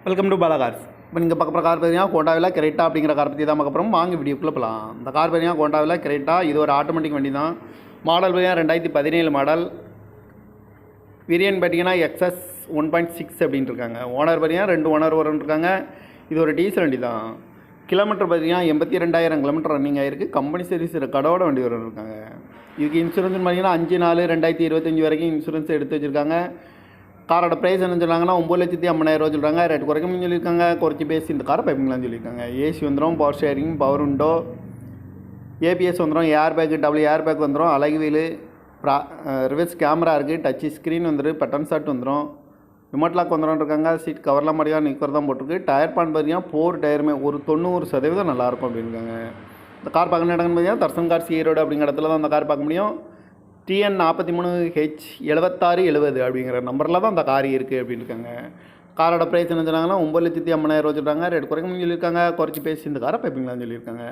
Welcome to Bala cars. இப்போ நீங்கள் பார்க்க போகிற கார் பார்த்தீங்கன்னா ஹோண்டாவில் கிரெட்டா அப்படிங்கிற கார் பற்றி தான் பார்க்க போகிறோம். வாங்க வீடியோக்குள்ளே போகலாம். இந்த கார் பார்த்தீங்கன்னா ஹோண்டாவில் கிரெட்டா. இது ஒரு ஆட்டோமேட்டிக் வண்டி தான். மாடல் பார்த்தீங்கன்னா 2017 மாடல். வேரியன்ட் பார்த்தீங்கன்னா XS 1.6 அப்படின்ட்டு இருக்காங்க. ஓனர் பார்த்தீங்கன்னா 2 ஓனர் இருக்காங்க. இது ஒரு டீசல் வண்டி தான். கிலோமீட்டர் பார்த்தீங்கன்னா 82,000 கிலோமீட்டர் ரன்னிங் ஆகிருக்கு. கம்பெனி சர்வீஸ் கடவோட வண்டி இருக்காங்க. இதுக்கு இன்சூரன்ஸ் பார்த்தீங்கன்னா 5/4/2025 வரைக்கும் இன்சூரன்ஸ் எடுத்து வச்சுருக்காங்க. காரோட ப்ரைஸ் என்ன சொல்கிறாங்கன்னா 9,50,000 சொல்கிறாங்க. ரேட் குறைக்கணும்னு சொல்லியிருக்காங்க. குறைச்சி பேசி இந்த காரை பைப்பிங்களான்னு சொல்லியிருக்காங்க. ஏசி வந்துடும், power steering, power window, ABS வந்துடும், air bag, double air bag வந்துடும், அழகு வீலு, ரிவர்ஸ் கேமரா இருக்குது, டச் ஸ்க்ரீன் வந்துடும், பட்டன் ஷாட் வந்துடும், ரிமோட் லாக் வந்துடும் இருக்காங்க. சீட் கவர்லாம் மாதிரியாக நிற்கிறது தான் போட்டிருக்கு. டயர் பான் பார்த்தீங்கன்னா 4 டயருமே ஒரு 90% நல்லாயிருக்கும் அப்படின்னுருக்காங்க. இந்த கார் பார்க்கணும் இடம்னு பார்த்தீங்கன்னா தர்சன் கார்ஸ் ஈரோடு அப்படிங்கிற இடத்துல தான் அந்த கார் பார்க்க முடியும். TN 43H 7670 அப்படிங்கிற நம்பரில் தான் அந்த கார் இருக்குது அப்படின்னு இருக்காங்க. காரோட ப்ரைஸ் என்ன சொன்னாங்கன்னா 9,50,000 சொல்கிறாங்க. ரேட் குறைக்கணும்னு சொல்லியிருக்காங்க. குறைச்சி பேசி இந்த காரை பைப்பிங்களான்னு சொல்லியிருக்காங்க.